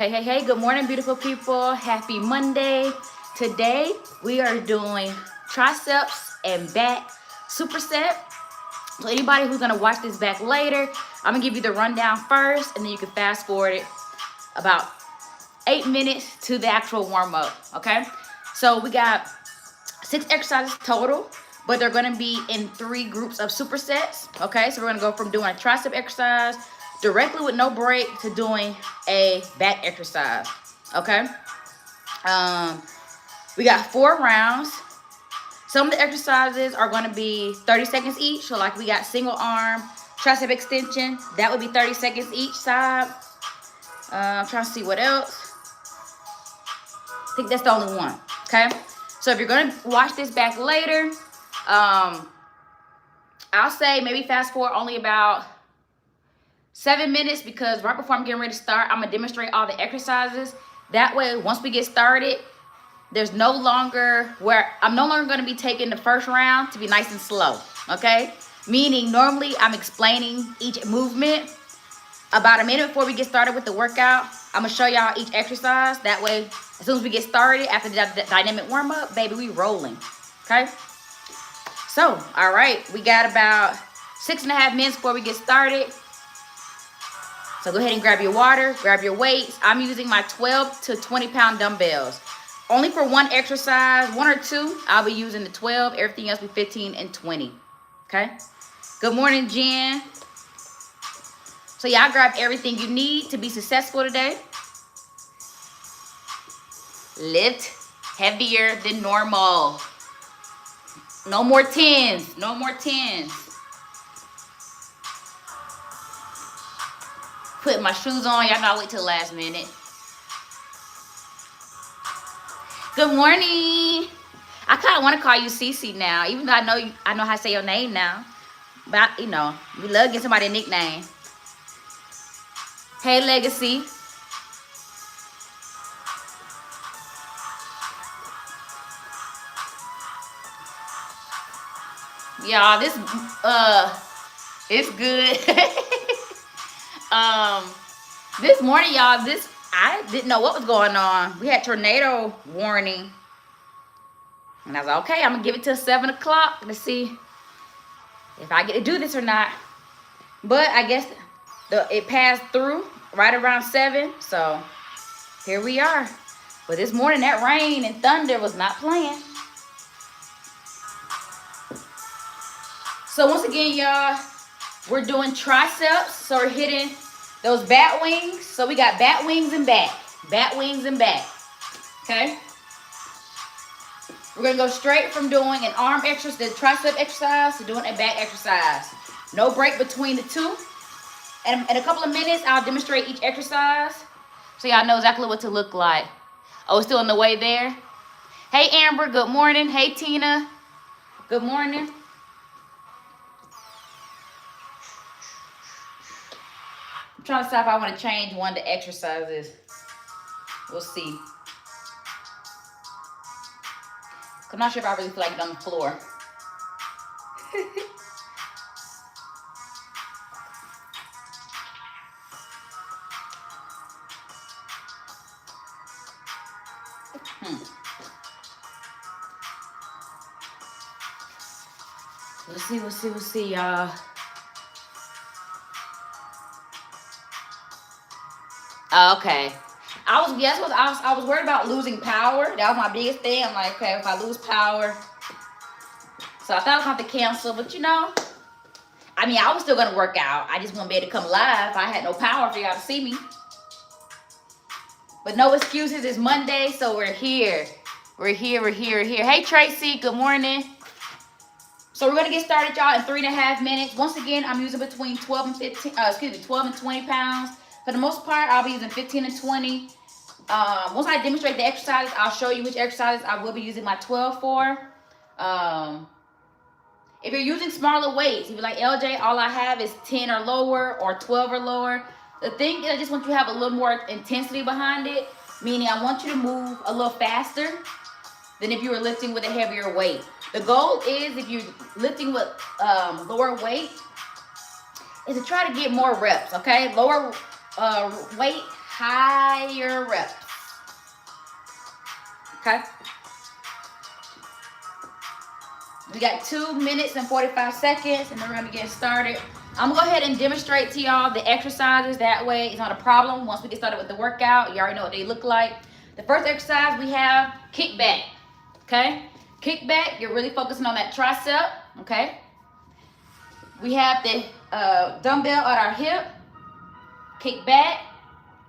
Hey, good morning, beautiful people. Happy Monday. Today, we are doing triceps and back superset. So anybody who's gonna watch this back later, I'm gonna give you the rundown first, and then you can fast forward it about 8 minutes to the actual warm up, okay? So we got 6 exercises total, but they're gonna be in 3 groups of supersets, okay? So we're gonna go from doing a tricep exercise directly with no break to doing a back exercise, okay? We got 4 rounds. Some of the exercises are going to be 30 seconds each. So like we got single arm tricep extension. That would be 30 seconds each side. I'm trying to see what else. I think that's the only one, okay? So if you're going to watch this back later, I'll say maybe fast forward only about 7 minutes, because right before I'm getting ready to start, I'm gonna demonstrate all the exercises. That way, once we get started, there's no longer where I'm no longer gonna be taking the first round to be nice and slow, okay? Meaning normally I'm explaining each movement about a minute before we get started with the workout. I'm gonna show y'all each exercise. That way, as soon as we get started, after the dynamic warm up, baby, we rolling, okay? So, all right, we got about 6.5 minutes before we get started. So go ahead and grab your water, grab your weights. I'm using my 12 to 20 pound dumbbells. Only for one exercise, 1 or 2, I'll be using the 12. Everything else will be 15 and 20, okay? Good morning, Jen. So y'all grab everything you need to be successful today. Lift heavier than normal. No more 10s, no more 10s. Put my shoes on. Y'all know I wait till the last minute. Good morning. I kind of want to call you Cece now, even though I know how to say your name now. But you know, we love getting somebody a nickname. Hey, Legacy. Y'all, this it's good. This morning, y'all, I didn't know what was going on. We had tornado warning. And I was like, okay, I'm gonna give it till 7 o'clock to see if I get to do this or not. But I guess it passed through right around 7. So here we are. But this morning, that rain and thunder was not playing. So once again, y'all, we're doing triceps. So we're hitting those bat wings. So we got bat wings and back. Bat wings and back. Okay? We're going to go straight from doing an arm exercise, the tricep exercise, to doing a back exercise. No break between the two. And in a couple of minutes, I'll demonstrate each exercise so y'all know exactly what to look like. Oh, it's still on the way there. Hey, Amber. Good morning. Hey, Tina. Good morning. I'm trying to decide if I want to change one of the exercises. We'll see. I'm not sure if I really feel like it on the floor. We'll see, y'all. Okay. I was worried about losing power. That was my biggest thing. I'm like, okay, if I lose power. So I thought I was going to have to cancel. But, you know, I mean, I was still going to work out. I just wouldn't be able to come live. I had no power for y'all to see me. But no excuses. It's Monday, so we're here. We're here. Hey, Tracy. Good morning. So we're going to get started, y'all, in 3.5 minutes. Once again, I'm using between 12 and 20 pounds. For the most part, I'll be using 15 and 20. Once I demonstrate the exercises, I'll show you which exercises I will be using my 12 for. If you're using smaller weights, if you're like, LJ, all I have is 10 or lower or 12 or lower. The thing is, I just want you to have a little more intensity behind it, meaning I want you to move a little faster than if you were lifting with a heavier weight. The goal is, if you're lifting with lower weight, is to try to get more reps, okay? Lower weight, higher reps. Okay? We got 2 minutes and 45 seconds, and then we're gonna be getting started. I'm gonna go ahead and demonstrate to y'all the exercises. That way it's not a problem. Once we get started with the workout, you already know what they look like. The first exercise we have kickback. Okay? Kickback, you're really focusing on that tricep. Okay? We have the dumbbell at our hip. Kick back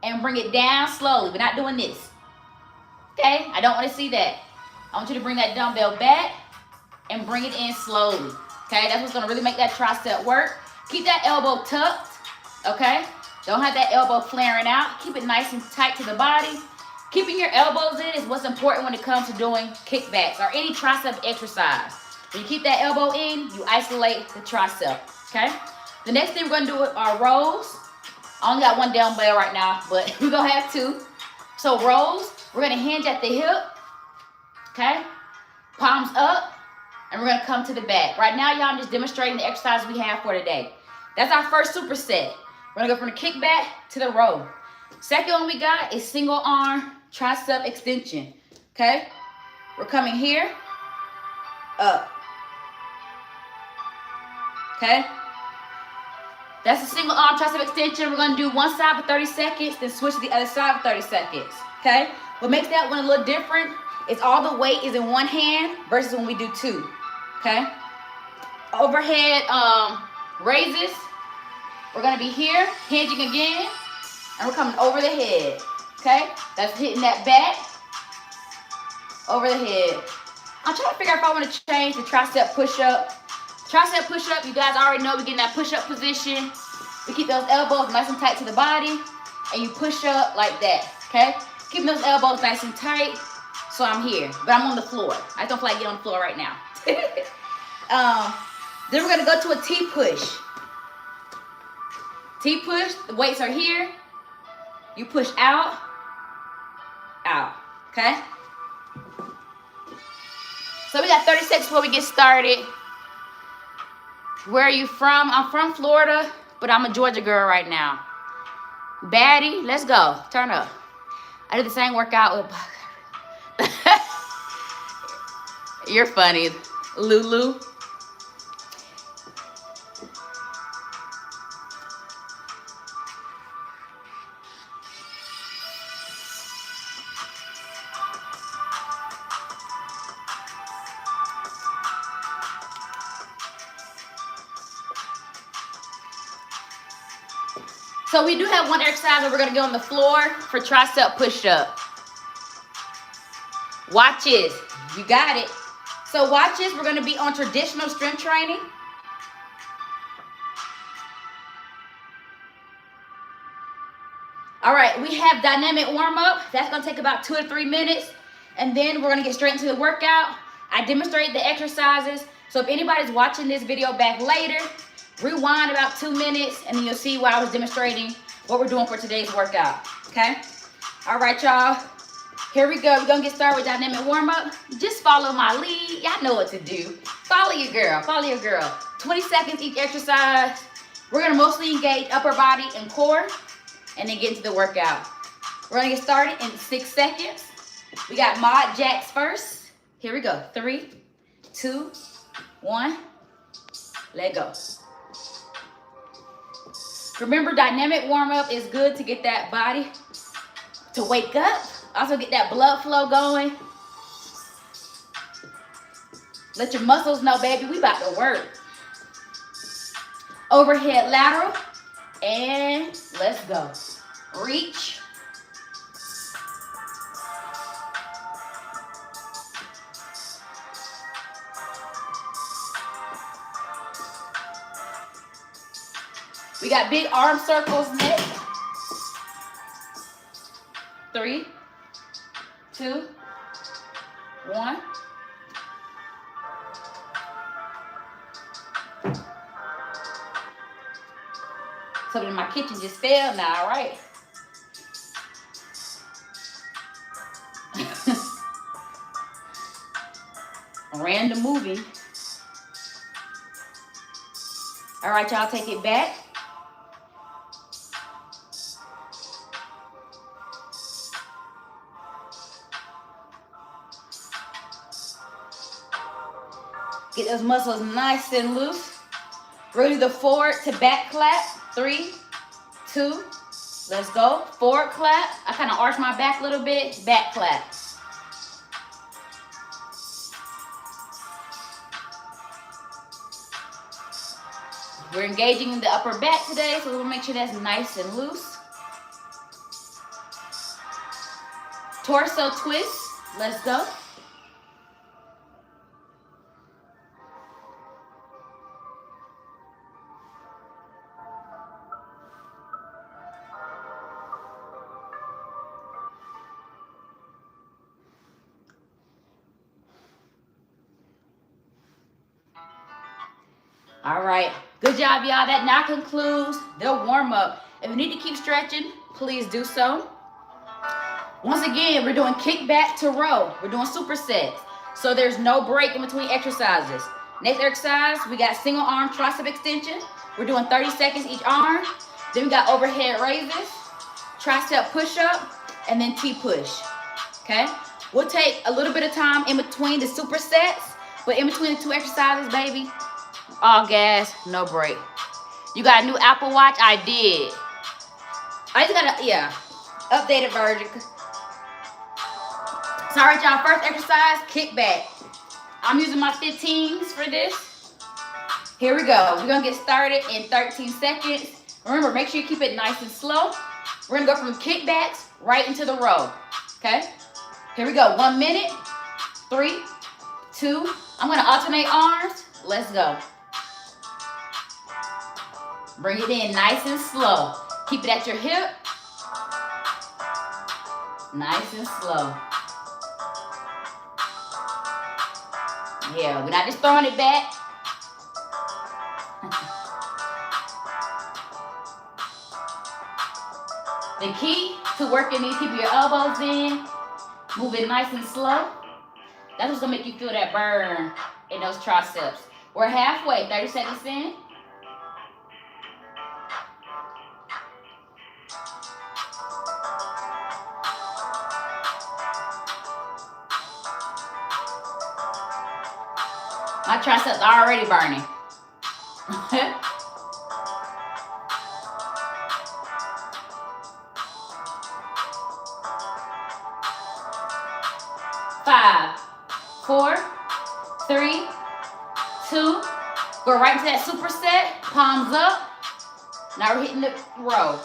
and bring it down slowly. We're not doing this. Okay? I don't want to see that. I want you to bring that dumbbell back and bring it in slowly. Okay? That's what's going to really make that tricep work. Keep that elbow tucked. Okay? Don't have that elbow flaring out. Keep it nice and tight to the body. Keeping your elbows in is what's important when it comes to doing kickbacks or any tricep exercise. When you keep that elbow in, you isolate the tricep. Okay? The next thing we're going to do are rows. I only got one dumbbell right now, but we're going to have 2. So rows, we're going to hinge at the hip. Okay? Palms up. And we're going to come to the back. Right now, y'all, I'm just demonstrating the exercise we have for today. That's our first superset. We're going to go from the kickback to the row. Second one we got is single arm tricep extension. Okay? We're coming here, up. Okay? That's a single arm tricep extension. We're going to do one side for 30 seconds, then switch to the other side for 30 seconds. Okay? What makes that one a little different is all the weight is in one hand versus when we do 2. Okay? Overhead raises. We're going to be here, hinging again, and we're coming over the head. Okay? That's hitting that back, over the head. I'm trying to figure out if I want to change the tricep push-up. Tricep push-up, you guys already know we get in that push-up position. We keep those elbows nice and tight to the body, and you push up like that, okay? Keeping those elbows nice and tight, so I'm here, but I'm on the floor. I don't feel like getting on the floor right now. Then we're gonna go to a T-push. T-push, the weights are here. You push out, okay? So we got 30 seconds before we get started. Where are you from? I'm from Florida, but I'm a Georgia girl right now. Baddie, let's go. Turn up. I did the same workout with... You're funny, Lulu. So we do have one exercise where we're gonna get on the floor for tricep push-up. Watches, you got it. So watches, we're gonna be on traditional strength training. All right, we have dynamic warm-up. That's gonna take about 2 to 3 minutes. And then we're gonna get straight into the workout. I demonstrated the exercises. So if anybody's watching this video back later, rewind about 2 minutes, and then you'll see why I was demonstrating what we're doing for today's workout, okay? All right, y'all. Here we go. We're going to get started with dynamic warm-up. Just follow my lead. Y'all know what to do. Follow your girl. Follow your girl. 20 seconds each exercise. We're going to mostly engage upper body and core, and then get into the workout. We're going to get started in 6 seconds. We got mod jacks first. Here we go. 3, 2, 1. Let go. Remember, dynamic warm-up is good to get that body to wake up. Also get that blood flow going. Let your muscles know, baby, we about to work. Overhead lateral. And let's go. Reach. We got big arm circles next. 3, 2, 1. Something in my kitchen just fell now, all right? Random movie. All right, y'all, take it back. Get those muscles nice and loose. We're gonna do the forward to back clap. 3, 2, let's go. Forward clap. I kind of arch my back a little bit. Back clap. We're engaging in the upper back today, so we'll make sure that's nice and loose. Torso twist. Let's go. All right, good job, y'all. That now concludes the warm-up. If you need to keep stretching, please do so. Once again, we're doing kick back to row. We're doing supersets. So there's no break in between exercises. Next exercise, we got single arm tricep extension. We're doing 30 seconds each arm. Then we got overhead raises, tricep push-up, and then T-push, okay? We'll take a little bit of time in between the supersets, but in between the two exercises, baby, all gas, no break. You got a new Apple Watch? I did. I just got a, yeah, updated version. So, all right, y'all, first exercise, kick back. I'm using my 15s for this. Here we go. We're gonna get started in 13 seconds. Remember, make sure you keep it nice and slow. We're gonna go from kickbacks right into the row, okay? Here we go, 1 minute, 3, 2, I'm gonna alternate arms. Let's go. Bring it in nice and slow. Keep it at your hip. Nice and slow. Yeah, we're not just throwing it back. The key to working these, keep your elbows in, move it nice and slow. That's what's gonna make you feel that burn in those triceps. We're halfway, 30 seconds in. My triceps are already burning. 5, 4, 3, 2. Go right into that superset. Palms up. Now we're hitting the row.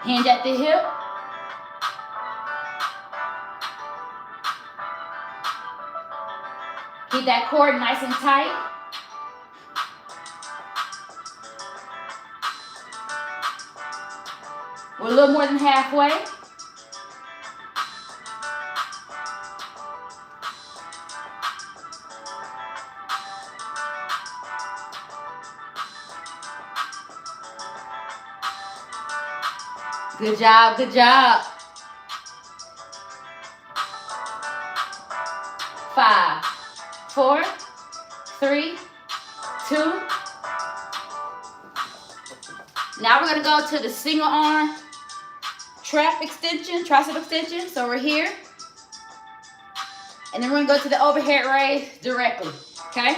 Hinge at the hip. Keep that core nice and tight. We're a little more than halfway. Good job, good job. 5, 4, 3, 2. Now we're gonna go to the single arm tricep extension. So we're here. And then we're gonna go to the overhead raise directly, okay?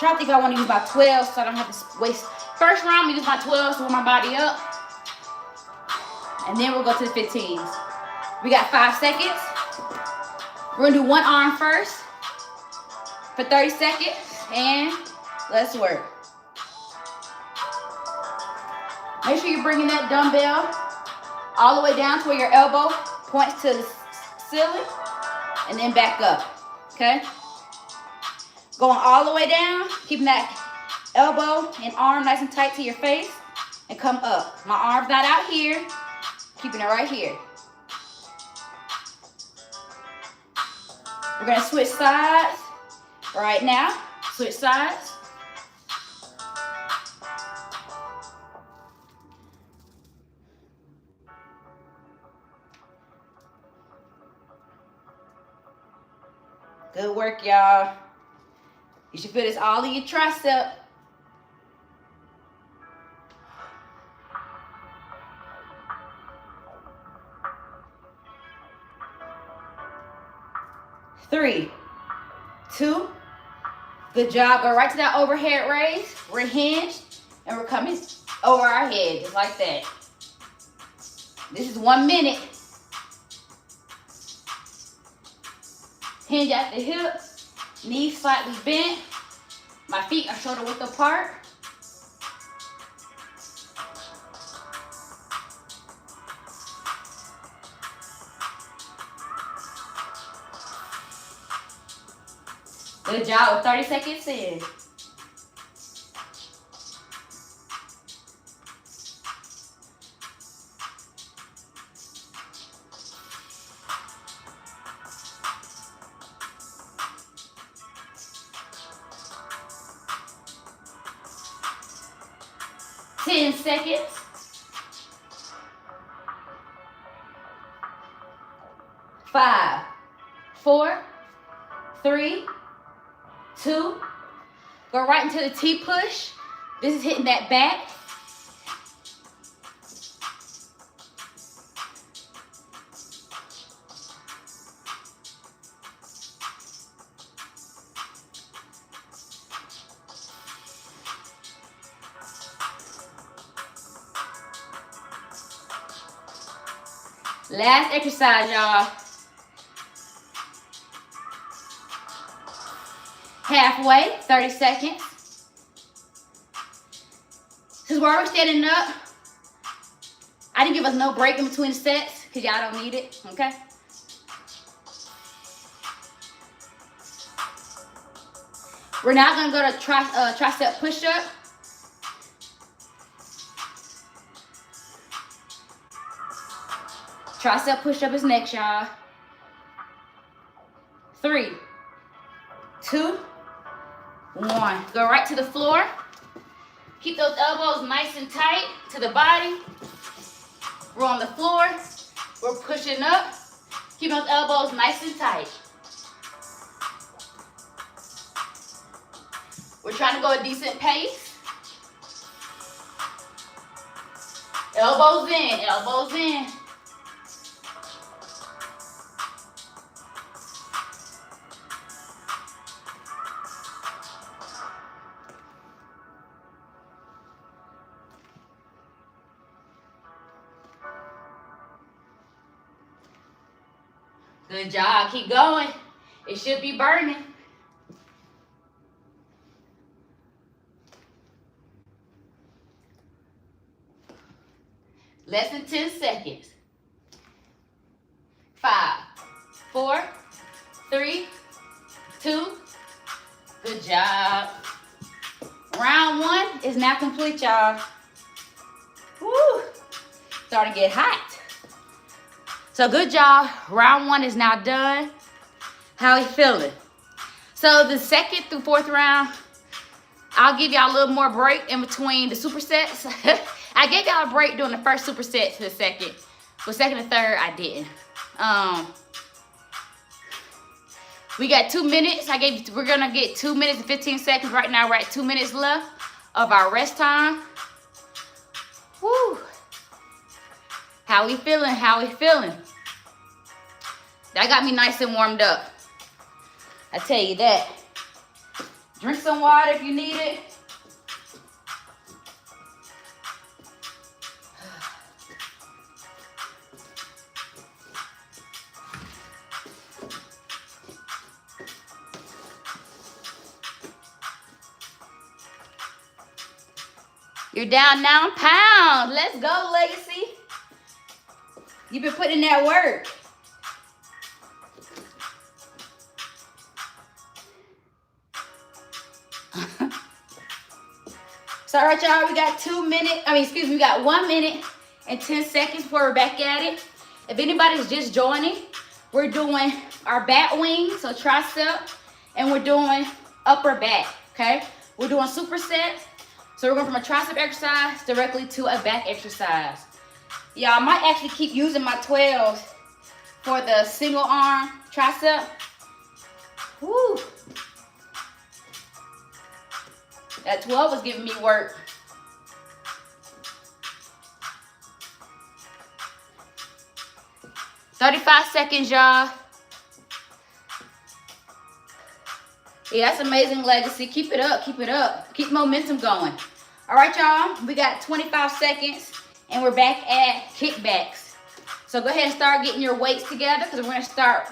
I think I wanna use my 12 so I don't have to waste. First round, I'm gonna use my 12 to warm my body up. And then we'll go to the 15s. We got 5 seconds. We're gonna do one arm first for 30 seconds. And let's work. Make sure you're bringing that dumbbell all the way down to where your elbow points to the ceiling. And then back up, okay? Going all the way down, keeping that elbow and arm nice and tight to your face, and come up. My arm's not out here, keeping it right here. We're gonna switch sides right now. Switch sides. Good work, y'all. You should feel this all in your tricep. Three, two, good job. Go right to that overhead raise. We're hinged and we're coming over our head just like that. This is 1 minute. Hinge at the hip, knees slightly bent. My feet are shoulder width apart. Good job with 30 seconds in. Ten seconds. 5, 4, 3, 2. Go right into the T push. This is hitting that back. Last exercise, y'all. Halfway, 30 seconds. Since we're already standing up, I didn't give us no break in between the sets because y'all don't need it, okay? We're now gonna go to tricep push-up. Tricep push-up is next, y'all. 3, 2, 1. Go right to the floor. Keep those elbows nice and tight to the body. We're on the floor. We're pushing up. Keep those elbows nice and tight. We're trying to go a decent pace. Elbows in, elbows in. Good job. Keep going. It should be burning. Less than 10 seconds. 5, 4, 3, 2. Good job. Round 1 is now complete, y'all. Woo! Starting to get hot. So good job. Round 1 is now done. How are you feeling? So the second through fourth round, I'll give y'all a little more break in between the supersets. I gave y'all a break during the first superset to the second. But second and third, I didn't. We got 2 minutes. We're gonna get 2 minutes and 15 seconds. Right now we're at 2 minutes left of our rest time. Woo! How we feeling? How we feeling? That got me nice and warmed up. I tell you that. Drink some water if you need it. You're down 9 pounds. Let's go, Legacy. You've been putting in that work. So, all right, y'all, we got 2 minutes. We got 1 minute and 10 seconds before we're back at it. If anybody's just joining, we're doing our bat wing, so tricep, and we're doing upper back, okay? We're doing supersets. So we're going from a tricep exercise directly to a back exercise. Y'all, I might actually keep using my 12s for the single arm tricep. Woo. That 12 was giving me work. $35, y'all. Yeah, that's amazing legacy. Keep it up, keep it up. Keep momentum going. All right, y'all, we got 25 seconds and we're back at kickbacks. So go ahead and start getting your weights together because we're gonna start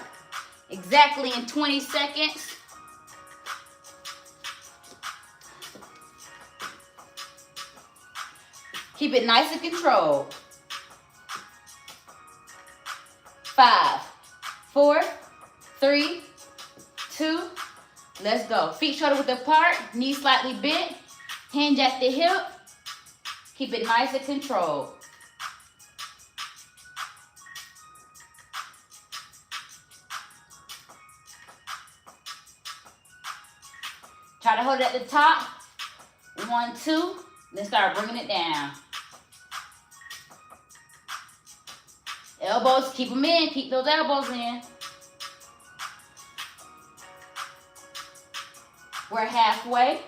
exactly in 20 seconds. Keep it nice and controlled. 5, 4, 3, 2, let's go. Feet shoulder width apart, knees slightly bent, hinge at the hip. Keep it nice and controlled. Try to hold it at the top. 1, 2, then start bringing it down. Elbows, keep them in. Keep those elbows in. We're halfway.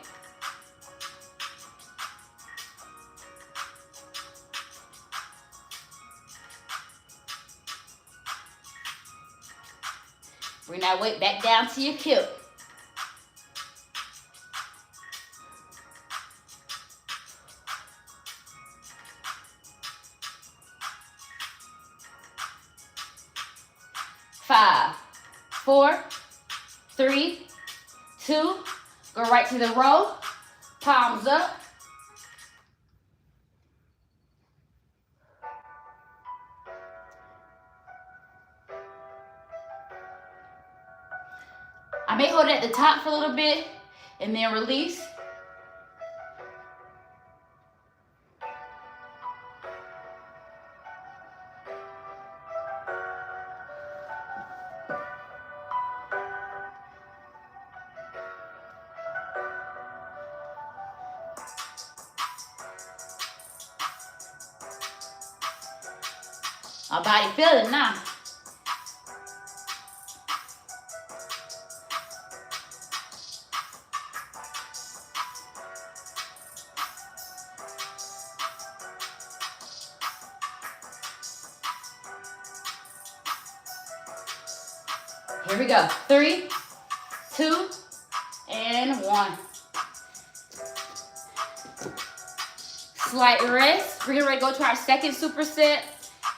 Bring that weight back down to your hip. Five, 4, 3, 2, go right to the row, palms up. I may hold it at the top for a little bit and then release. Our body feeling now. Here we go. 3, 2, and 1. Slight rest. We're getting ready to go to our second superset.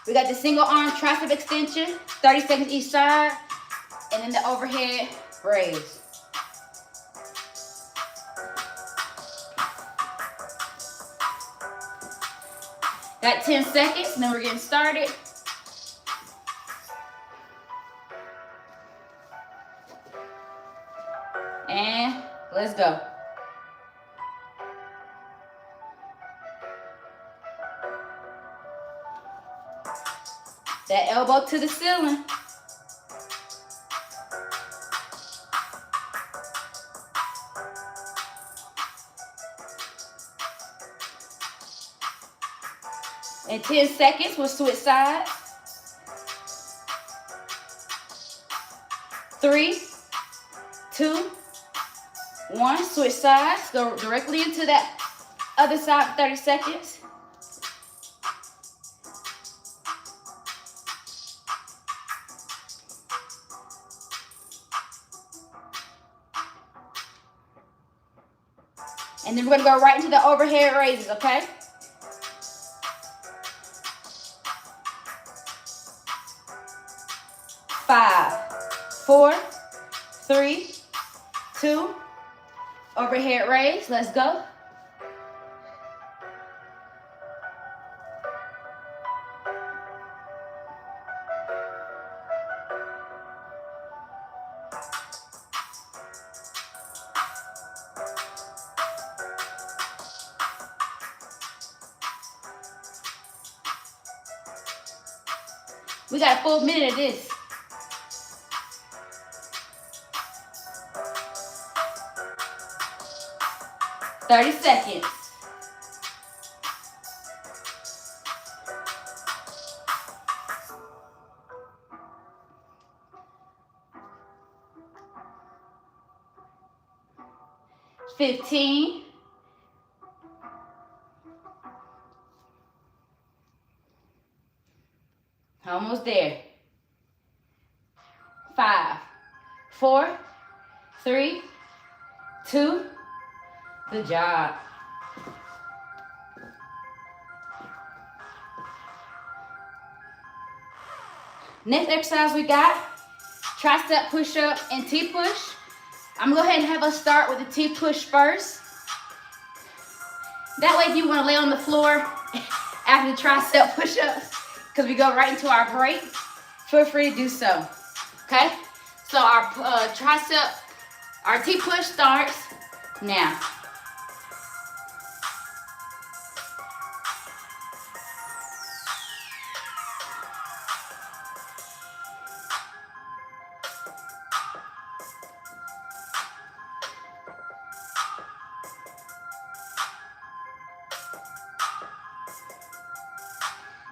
We got the single arm tricep extension, 30 seconds each side, and then the overhead raise. Got 10 seconds, and then we're getting started. And let's go. That elbow to the ceiling. In 10 seconds, we'll switch sides. 3, 2, 1, switch sides. Go directly into that other side for 30 seconds. And then we're gonna go right into the overhead raises, okay? Five, 4, 3, 2, overhead raise, let's go. We got a full minute of this. Thirty seconds. $15, Almost there. 5, 4, 3, 2. Good job. Next exercise we got tricep push-up and T-push. I'm gonna go ahead and have us start with the T-push first. That way, if you want to lay on the floor after the tricep push-ups, because we go right into our break, feel free to do so. Okay? So our our T-push starts now.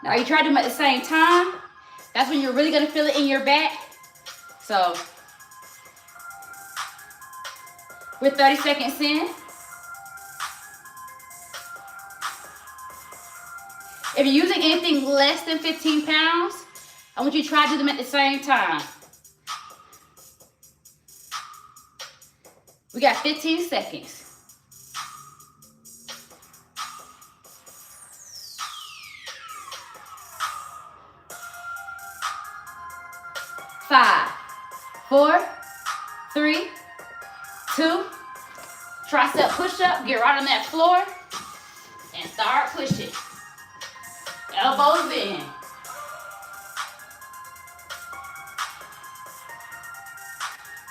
Now, you try to do them at the same time. That's when you're really going to feel it in your back. So, we're 30 seconds in. If you're using anything less than 15 pounds, I want you to try to do them at the same time. We got 15 seconds. 5, 4, 3, 2. Tricep push-up. Get right on that floor and start pushing. Elbows in.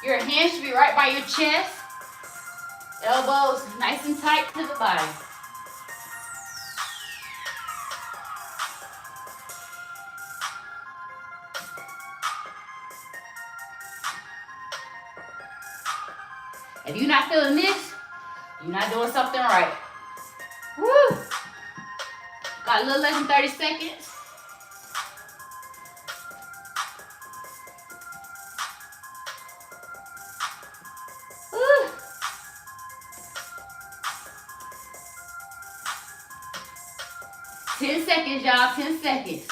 Your hands should be right by your chest. Elbows nice and tight to the body. If you're not feeling this, you're not doing something right. Woo! Got a little less than 30 seconds. Woo! Ten seconds, y'all. 10 seconds.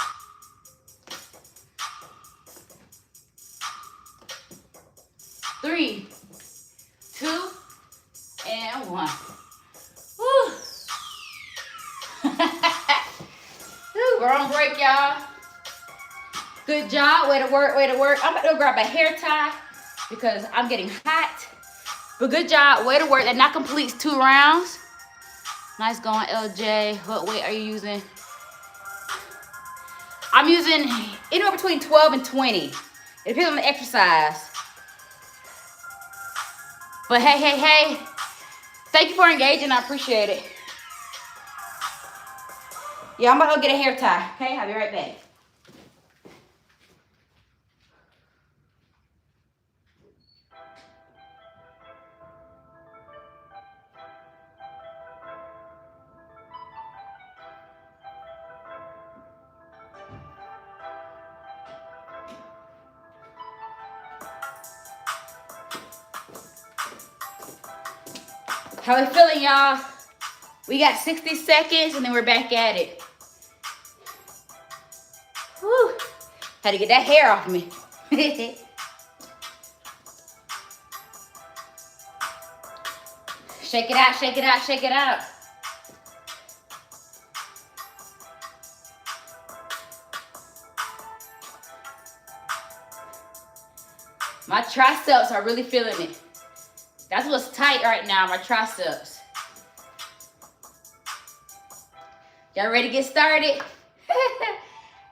3, 2, and 1. Woo. We're on break, y'all. Good job. Way to work, way to work. I'm about to go grab a hair tie because I'm getting hot. But good job. Way to work. That now completes 2 rounds. Nice going, LJ. What weight are you using? I'm using anywhere between 12 and 20. It depends on the exercise. But hey, hey, hey, thank you for engaging. I appreciate it. Yeah, I'm about to go get a hair tie. Okay, I'll be right back. How we feeling, y'all? We got 60 seconds and then we're back at it. Whew. Had to get that hair off me. Shake it out, shake it out, shake it out. My triceps are really feeling it. That's what's tight right now, my triceps. Y'all ready to get started?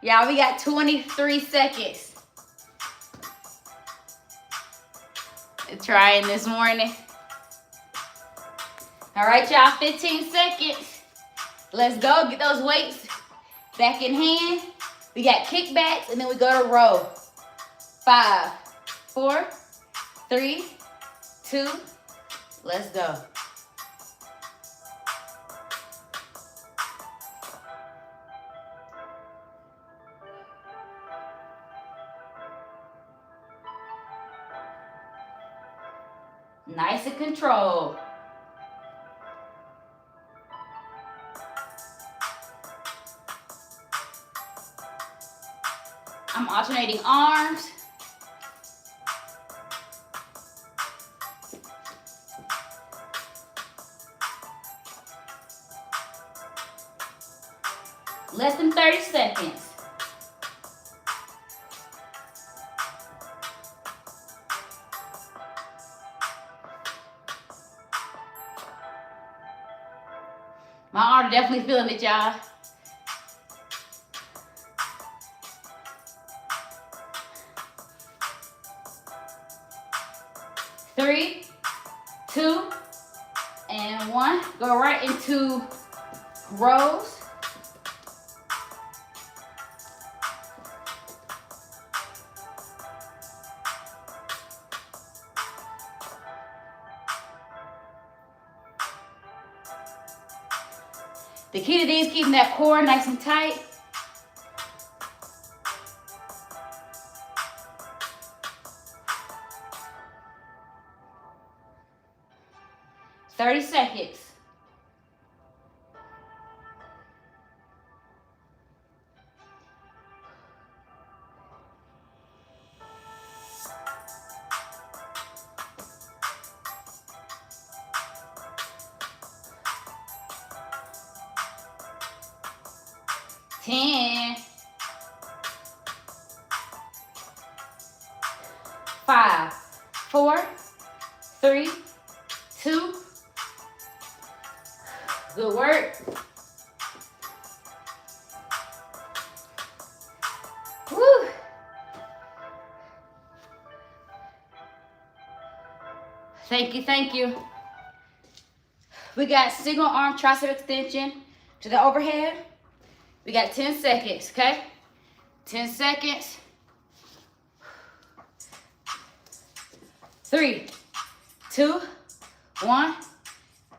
Y'all, we got 23 seconds. Trying this morning. All right, y'all, 15 seconds. Let's go, get those weights back in hand. We got kickbacks, and then we go to row. 5, 4, 3, 2, let's go. Nice and controlled. I'm alternating arms. Less than 30 seconds. My arm definitely feeling it, y'all. Three, two, and one. Go right into rows. The key to these, keeping that core nice and tight. $30 seconds. Ten. 5, 4, 3, 2. Good work. Woo. Thank you, thank you. We got single arm tricep extension to the overhead. We got 10 seconds, okay? 10 seconds. 3, 2, 1.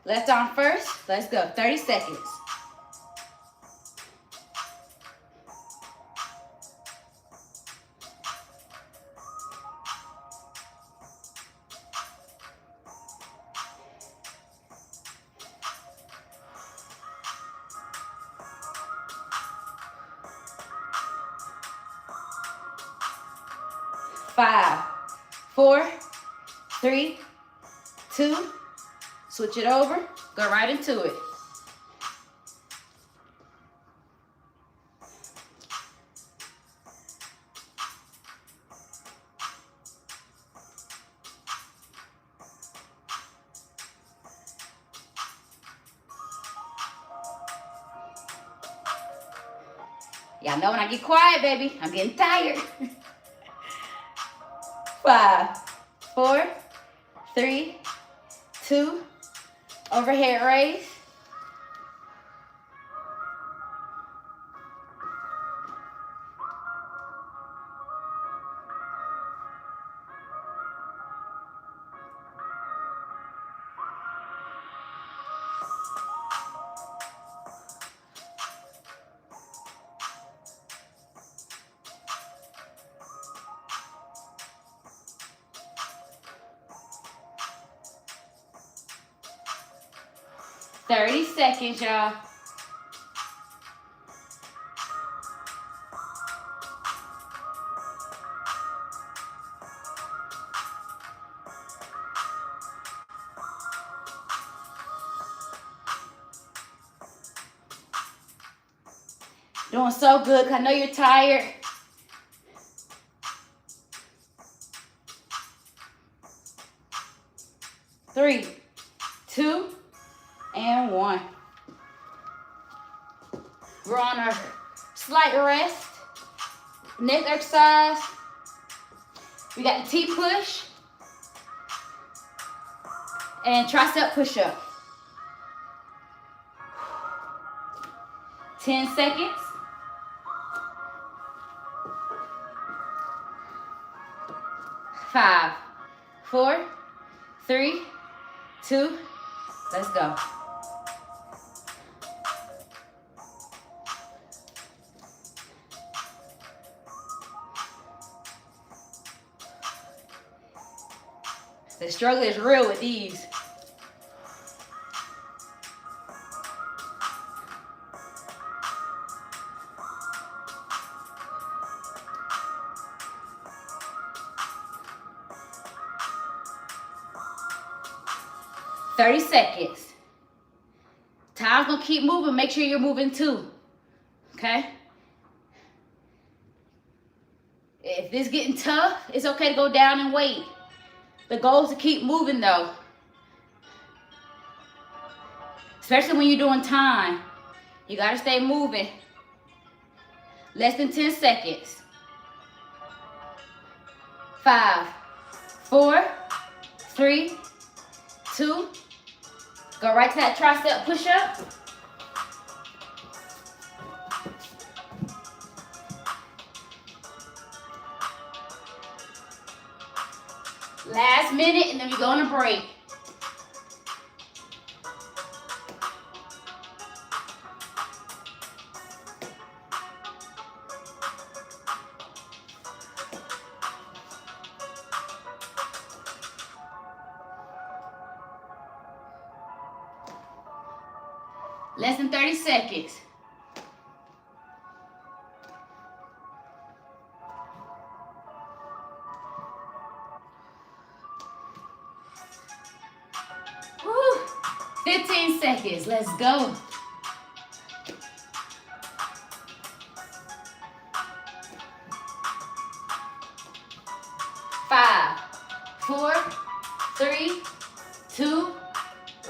Left arm first. Let's go. 30 seconds. Five, 4, 3, 2. Switch it over. Go right into it. Y'all know when I get quiet, baby, I'm getting tired. 5, 4, 3, 2. Overhead raise. $30 seconds, y'all. Doing so good. I know you're tired. Three, 2, and 1. We're on our slight rest. Next exercise, we got the T-push and tricep push-up. 10 seconds. 5, 4, 3, 2, let's go. The struggle is real with these. 30 seconds. Time's gonna keep moving. Make sure you're moving too. Okay? If it's getting tough, it's okay to go down and wait. The goal is to keep moving though. Especially when you're doing time. You gotta stay moving. Less than 10 seconds. 5, 4, 3, 2. Go right to that tricep push-up. Last minute, and then we go on a break. Less than 30 seconds. Woo. 15 seconds. Let's go. Five, 4, 3, 2,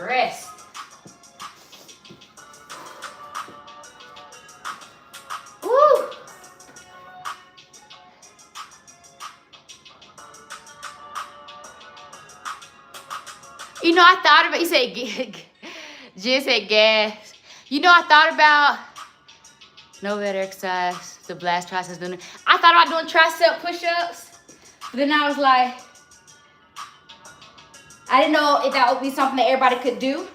rest. You know, I thought about, you said, Jen said gas. You know, I thought about, no better exercise, the blast triceps doing it. I thought about doing tricep push-ups, but then I was like, I didn't know if that would be something that everybody could do.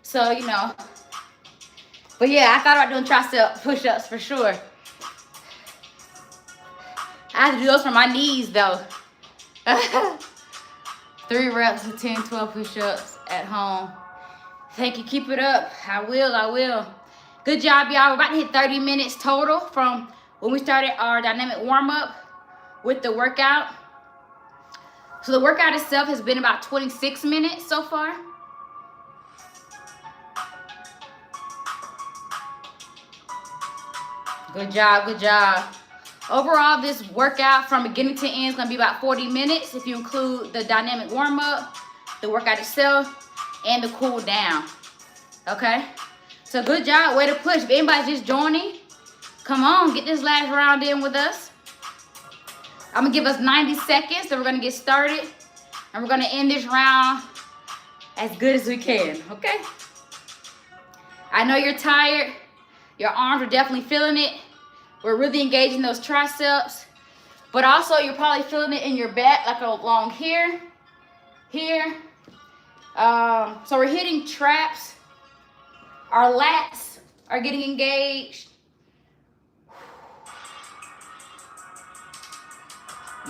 So, you know, but yeah, I thought about doing tricep push-ups for sure. I have to do those for my knees though. 3 reps of 10, 12 push-ups at home. Thank you, keep it up. I will. Good job, y'all. We're about to hit 30 minutes total from when we started our dynamic warm-up with the workout. So the workout itself has been about 26 minutes so far. Good job. Overall, this workout from beginning to end is going to be about 40 minutes if you include the dynamic warm-up, the workout itself, and the cool down. Okay? So good job. Way to push. If anybody's just joining, come on, get this last round in with us. I'm going to give us 90 seconds, then we're going to get started. And we're going to end this round as good as we can. Okay? I know you're tired. Your arms are definitely feeling it. We're really engaging those triceps, but also you're probably feeling it in your back, like along here. So we're hitting traps. Our lats are getting engaged.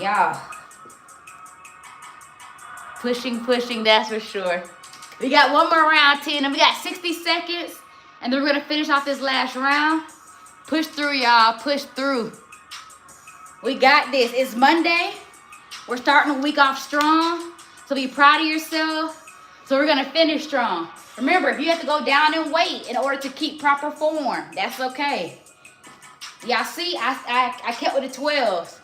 Yeah. Pushing, that's for sure. We got one more round, 10, and we got 60 seconds, and then we're gonna finish off this last round. Push through, y'all. Push through. We got this. It's Monday. We're starting the week off strong. So be proud of yourself. So we're going to finish strong. Remember, if you have to go down and wait in order to keep proper form, that's okay. Y'all see, I kept with the 12s.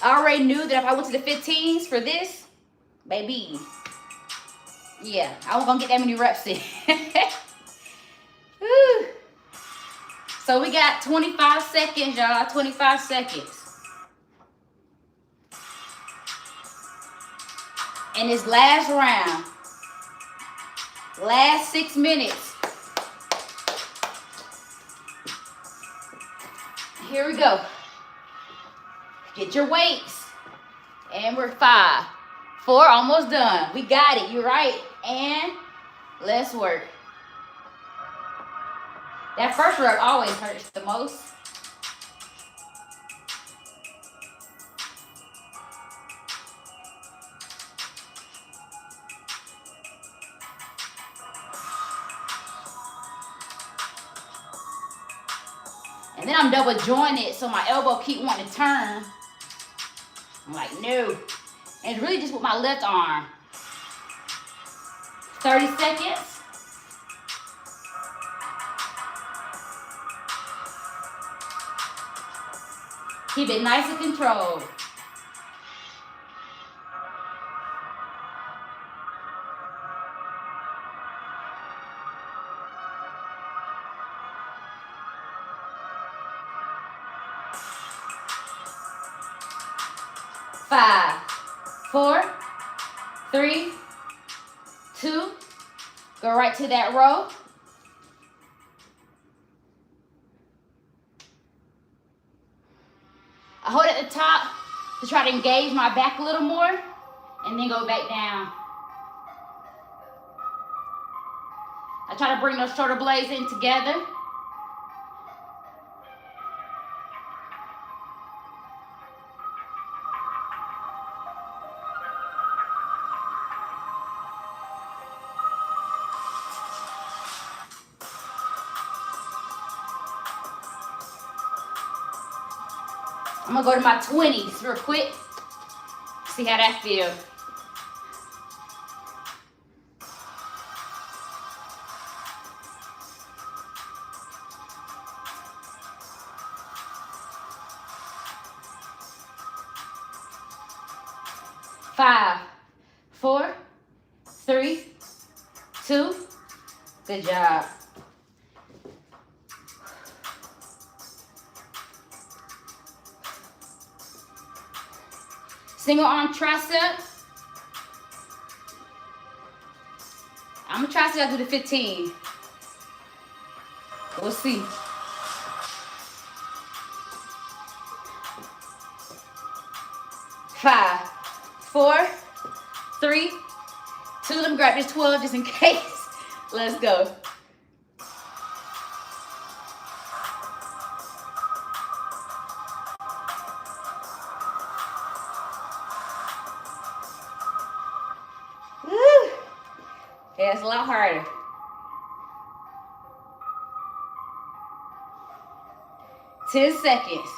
I already knew that if I went to the 15s for this, baby, yeah, I wasn't going to get that many reps in. Woo. So we got 25 seconds, y'all. 25 seconds. And this last round. Last 6 minutes. Here we go. Get your weights. And we're 5, 4, almost done. We got it. You're right. And let's work. That first rep always hurts the most. And then I'm double jointed, so my elbow keep wanting to turn. I'm like, no. And it's really just with my left arm. 30 seconds. Keep it nice and controlled. Five, 4, 3, 2. Go right to that row. I hold at the top to try to engage my back a little more, and then go back down. I try to bring those shoulder blades in together. I'm gonna go to my 20s real quick. See how that feels. Five, 4, 3, 2. Good job. Single arm tricep. I'm gonna try to do the 15. We'll see. 5, 4, 3, 2. Let me grab this 12 just in case. Let's go. Woo. Yeah, it's a lot harder. 10 seconds.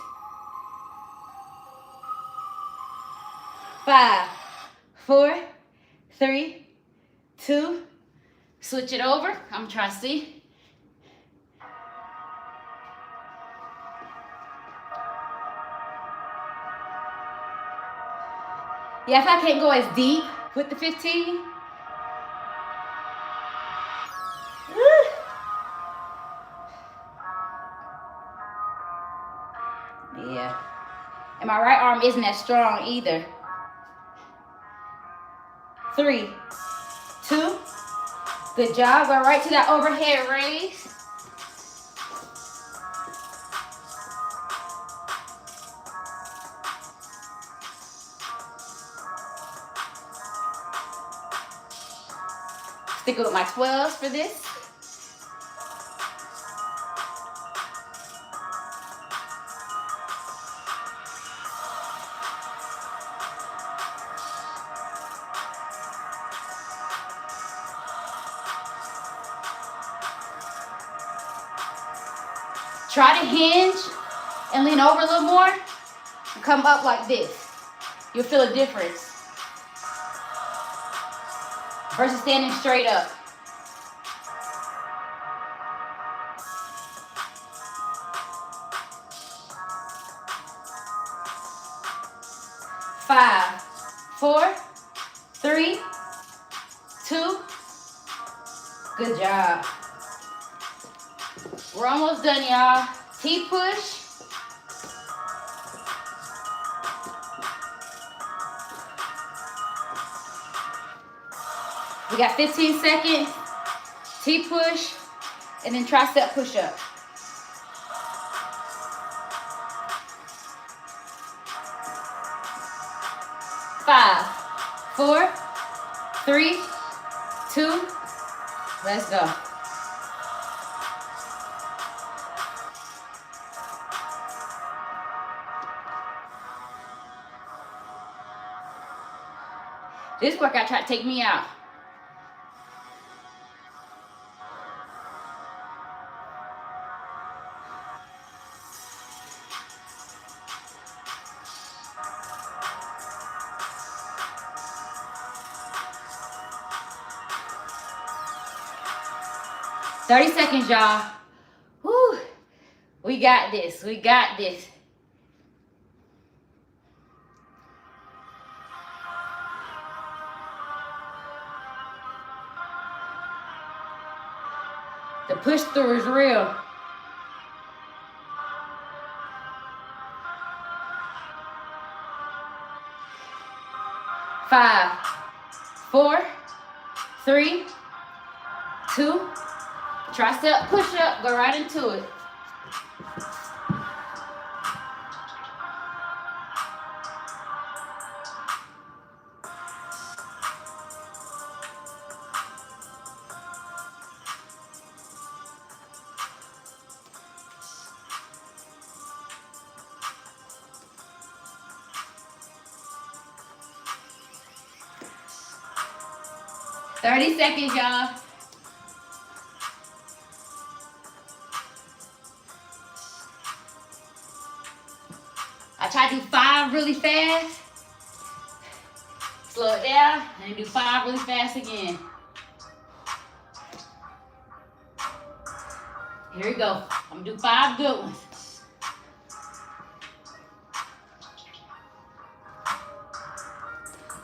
5, 4, 3, 2. Switch it over. I'm trying to see. Yeah, if I can't go as deep with the 15. Woo. Yeah. And my right arm isn't as strong either. 3, 2. Good job. Go right to that overhead raise. Stick with my 12s for this. Try to hinge and lean over a little more and come up like this. You'll feel a difference versus standing straight up. 5, 4, 3, 2. Good job. We're almost done, y'all. T-push. We got 15 seconds. T-push. And then tricep push-up. 5, 4, 3, 2. Let's go. This workout tried to take me out. 30 seconds, y'all. Woo. We got this. We got this. The push through is real. 5, 4, 3, 2. Tricep push up. Go right into it. Thirty seconds, y'all. I try to do 5 really fast. Slow it down, and do 5 really fast again. Here we go. I'm gonna do 5 good ones.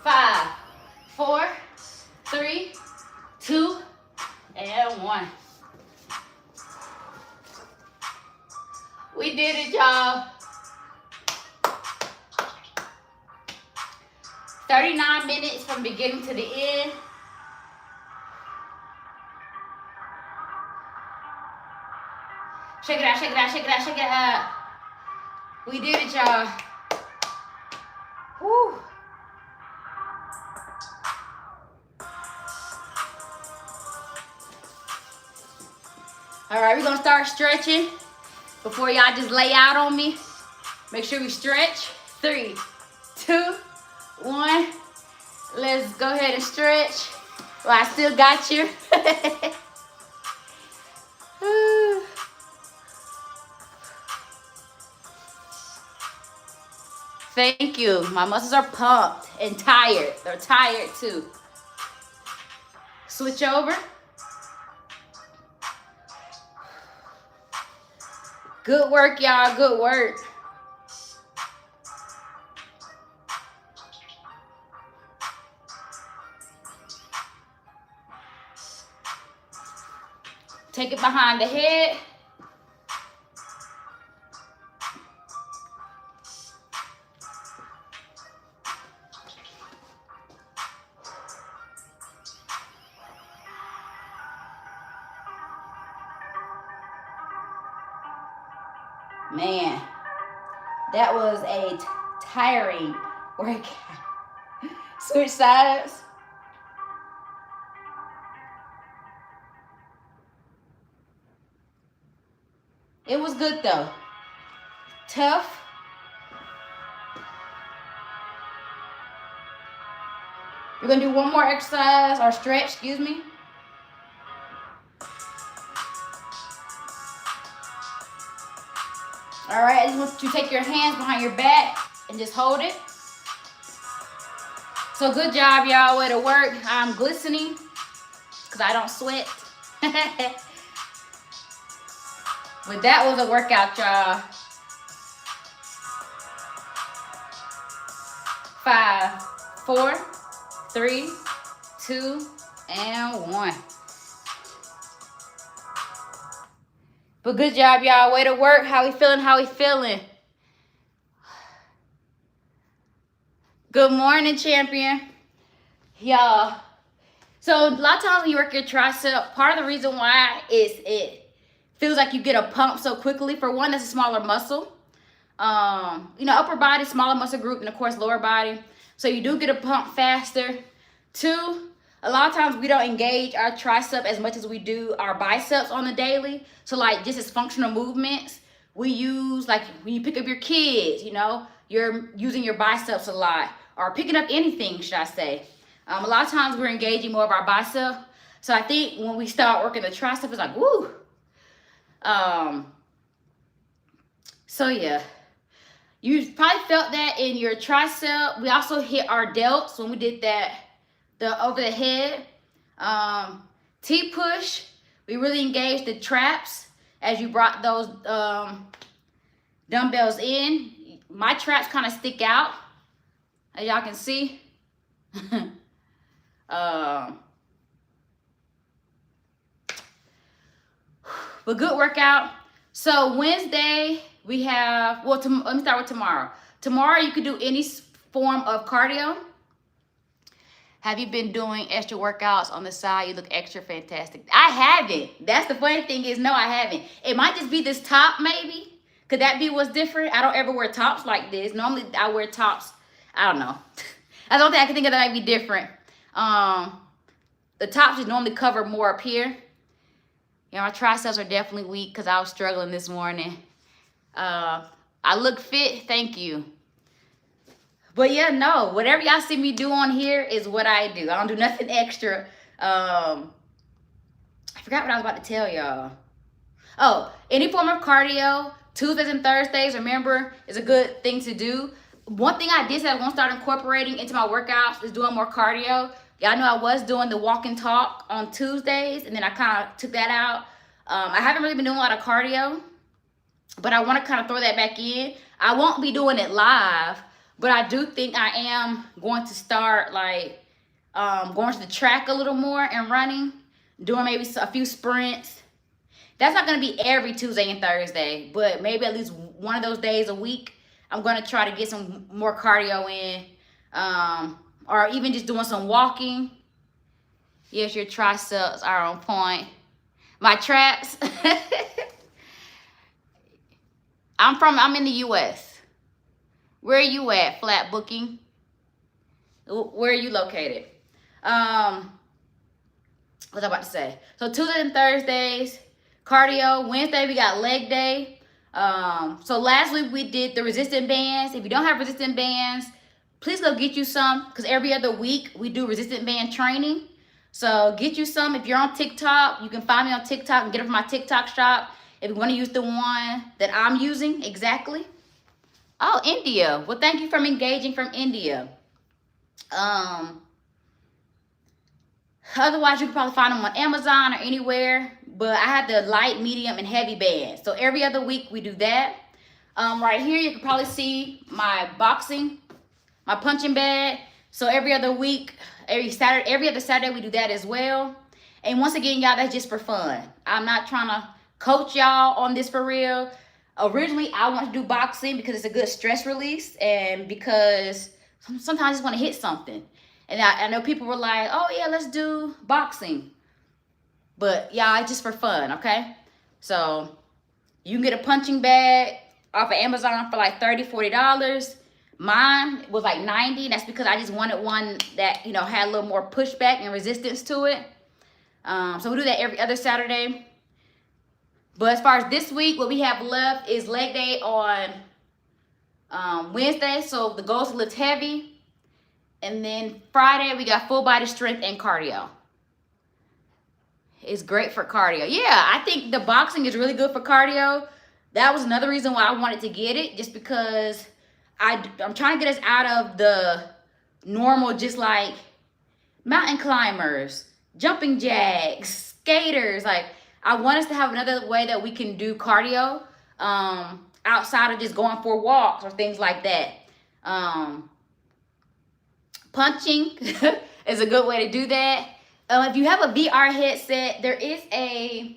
5, 4, 3, 2, and 1. We did it, y'all. 39 minutes from beginning to the end. Shake it out, shake it out, shake it out, shake it out. We did it, y'all. Woo. All right, we're gonna start stretching before y'all just lay out on me. Make sure we stretch. 3, 2, 1. Let's go ahead and stretch. Well, I still got you. Thank you. My muscles are pumped and tired. They're tired too. Switch over. Good work, y'all. Good work. Take it behind the head. Man, that was a tiring workout. Switch sides. It was good though. Tough. We're gonna do one more exercise or stretch, excuse me. All right, I just want you to take your hands behind your back and just hold it. So good job, y'all. Way to work. I'm glistening because I don't sweat. But that was a workout, y'all. 5, 4, 3, 2, and 1. But good job, y'all. Way to work. How we feeling? How we feeling? Good morning, champion. Y'all. So a lot of times when you work your tricep, part of the reason why is it feels like you get a pump so quickly. For one, that's a smaller muscle. You know, upper body, smaller muscle group, and of course lower body. So you do get a pump faster. 2, a lot of times we don't engage our tricep as much as we do our biceps on the daily. So like just as functional movements, we use, like when you pick up your kids, you know, you're using your biceps a lot, or picking up anything, should I say. A lot of times we're engaging more of our bicep. So I think when we start working the tricep, it's like, woo. So yeah, you probably felt that in your tricep. We also hit our delts when we did that, the over the head. T-push, We really engaged the traps as you brought those dumbbells in. My traps kind of stick out, as y'all can see. But good workout. So Wednesday we have, well, let me start with tomorrow. Tomorrow you could do any form of cardio. Have you been doing extra workouts on the side? You look extra fantastic. I haven't. That's the funny thing is, no, I haven't. It might just be this top maybe. Could that be what's different? I don't ever wear tops like this. Normally I wear tops. I don't know. That's the only thing I can think of that might be different. The tops just normally cover more up here. You know, my triceps are definitely weak because I was struggling this morning. I look fit, thank you. But yeah, no, whatever y'all see me do on here is what I do. I don't do nothing extra. I forgot what I was about to tell y'all. Oh, any form of cardio, Tuesdays and Thursdays, remember, is a good thing to do. One thing I did say I was going to start incorporating into my workouts is doing more cardio. Y'all know I was doing the walk and talk on Tuesdays, and then I kind of took that out. I haven't really been doing a lot of cardio, but I want to kind of throw that back in. I won't be doing it live, but I do think I am going to start like going to the track a little more and running, doing maybe a few sprints. That's not going to be every Tuesday and Thursday, but maybe at least one of those days a week. I'm going to try to get some more cardio in, or even just doing some walking. Yes, your triceps are on point. My traps. I'm in the U.S. Where are you at, Flat Booking? Where are you located? What was I about to say? So Tuesdays and Thursdays, cardio. Wednesday, we got leg day. So last week we did the resistant bands. If you don't have resistant bands, please go get you some, because every other week we do resistant band training. So get you some. If you're on TikTok, you can find me on TikTok and get it from my TikTok shop. If you want to use the one that I'm using, exactly. Oh, India. Well, thank you for engaging from India. Otherwise, you can probably find them on Amazon or anywhere. But I have the light, medium, and heavy bands. So every other week we do that. Right here, you can probably see my boxing, my punching bag. So every other week, every other Saturday, we do that as well. And once again, y'all, that's just for fun. I'm not trying to coach y'all on this for real. Originally, I wanted to do boxing because it's a good stress release and because sometimes I just want to hit something. And I know people were like, oh yeah, let's do boxing. But y'all, it's just for fun, okay? So you can get a punching bag off of Amazon for like $30, $40. Mine was like $90. That's because I just wanted one that, you know, had a little more pushback and resistance to it. So we do that every other Saturday. But as far as this week, what we have left is leg day on Wednesday. So the goal is to lift heavy. And then Friday, we got full body strength and cardio. It's great for cardio. Yeah, I think the boxing is really good for cardio. That was another reason why I wanted to get it, just because I'm trying to get us out of the normal, just like mountain climbers, jumping jacks, skaters. Like, I want us to have another way that we can do cardio outside of just going for walks or things like that. Punching is a good way to do that. If you have a VR headset, there is I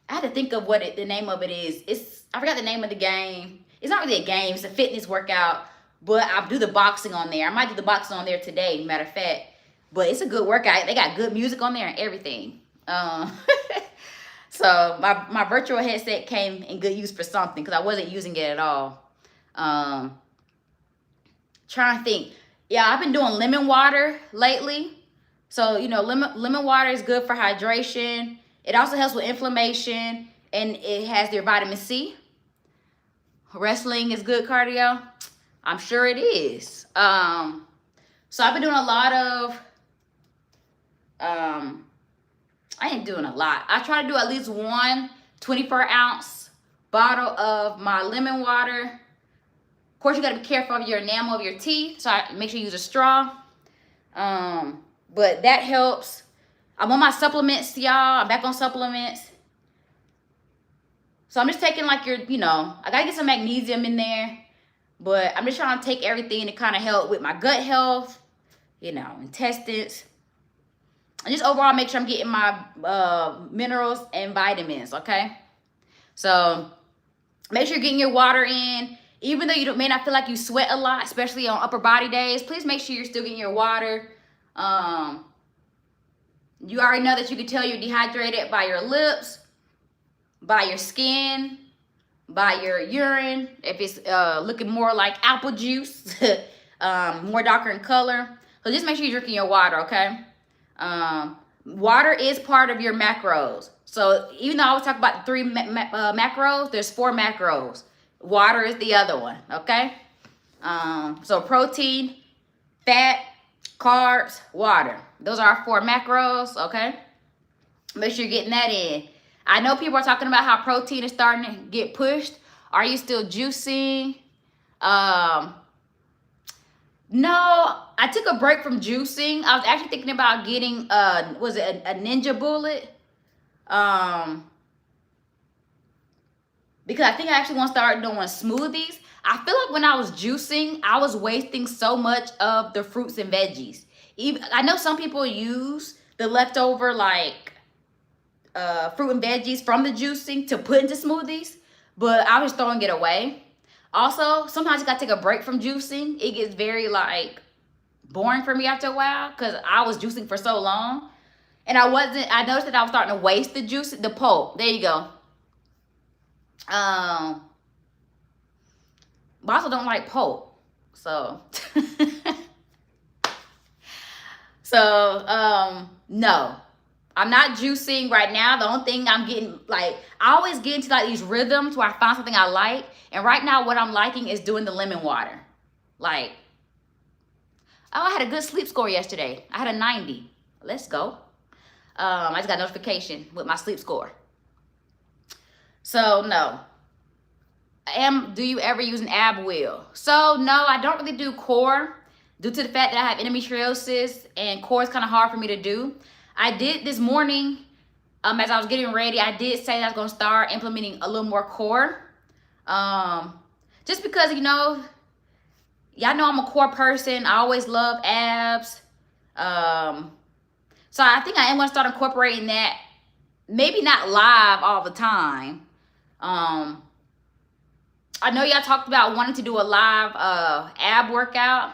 have to think of what the name of it is. I forgot the name of the game. It's not really a game, it's a fitness workout, but I'll do the boxing on there. I might do the boxing on there today, matter of fact. But it's a good workout. They got good music on there and everything. So my virtual headset came in good use for something because I wasn't using it at all. Trying to think. Yeah, I've been doing lemon water lately. So, you know, lemon water is good for hydration. It also helps with inflammation, and it has their vitamin C. Wrestling is good cardio. I'm sure it is. So I've been doing a lot of, I ain't doing a lot. I try to do at least one 24-ounce bottle of my lemon water. Of course, you got to be careful of your enamel of your teeth, so make sure you use a straw. But that helps. I'm on my supplements, y'all. I'm back on supplements. So I'm just taking like your, you know, I gotta get some magnesium in there. But I'm just trying to take everything to kind of help with my gut health, you know, intestines. And just overall make sure I'm getting my minerals and vitamins, okay? So make sure you're getting your water in. Even though you may not feel like you sweat a lot, especially on upper body days, please make sure you're still getting your water. You already know that you can tell you're dehydrated by your lips, by your skin, by your urine. If it's looking more like apple juice, more darker in color. So just make sure you're drinking your water, okay? Water is part of your macros. So even though I was talking about 3 macros, there's 4 macros. Water is the other one, okay? So protein, fat, carbs, water. Those are our 4 macros, okay? Make sure you're getting that in. I know people are talking about how protein is starting to get pushed. Are you still juicing? No, I took a break from juicing. I was actually thinking about getting, was it a Ninja Bullet? Because I think I actually want to start doing smoothies. I feel like when I was juicing, I was wasting so much of the fruits and veggies. Even I know some people use the leftover like fruit and veggies from the juicing to put into smoothies, but I was throwing it away. Also, sometimes you gotta take a break from juicing. It gets very like boring for me after a while because I was juicing for so long. And I noticed that I was starting to waste the juice, the pulp. There you go. But I also don't like pulp. So no. I'm not juicing right now. The only thing I'm getting, like, I always get into like these rhythms where I find something I like. And right now what I'm liking is doing the lemon water. Like, oh, I had a good sleep score yesterday. I had a 90. Let's go. I just got a notification with my sleep score. So no. Do you ever use an ab wheel? So no, I don't really do core due to the fact that I have endometriosis and core is kind of hard for me to do. I did this morning, as I was getting ready, I did say that I was gonna start implementing a little more core. Just because, you know, y'all know I'm a core person. I always love abs. So I think I am gonna start incorporating that. Maybe not live all the time. I know y'all talked about wanting to do a live ab workout.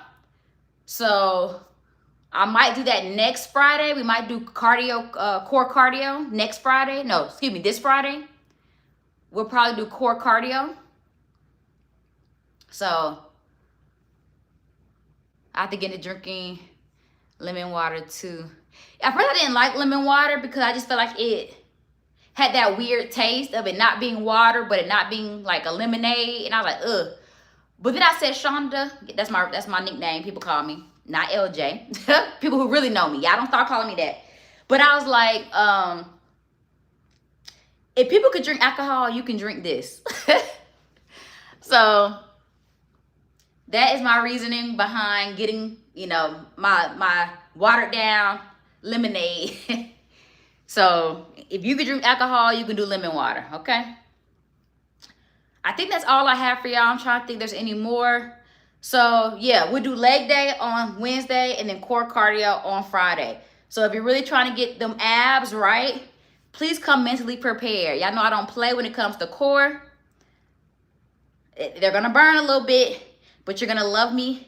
So I might do that next Friday. We might do cardio, core cardio next Friday. No, excuse me, this Friday. We'll probably do core cardio. So I have to get into drinking lemon water too. At first I didn't like lemon water because I just felt like it had that weird taste of it not being water, but it not being like a lemonade. And I was like, ugh. But then I said, Shonda, that's my nickname. People call me, not LJ. People who really know me. Y'all don't start calling me that. But I was like, if people could drink alcohol, you can drink this. So that is my reasoning behind getting, you know, my watered down lemonade. So if you could drink alcohol, you can do lemon water, okay? I think that's all I have for y'all. I'm trying to think if there's any more. So yeah, we'll do leg day on Wednesday and then core cardio on Friday. So if you're really trying to get them abs right, please come mentally prepared. Y'all know I don't play when it comes to core. They're gonna burn a little bit, but you're gonna love me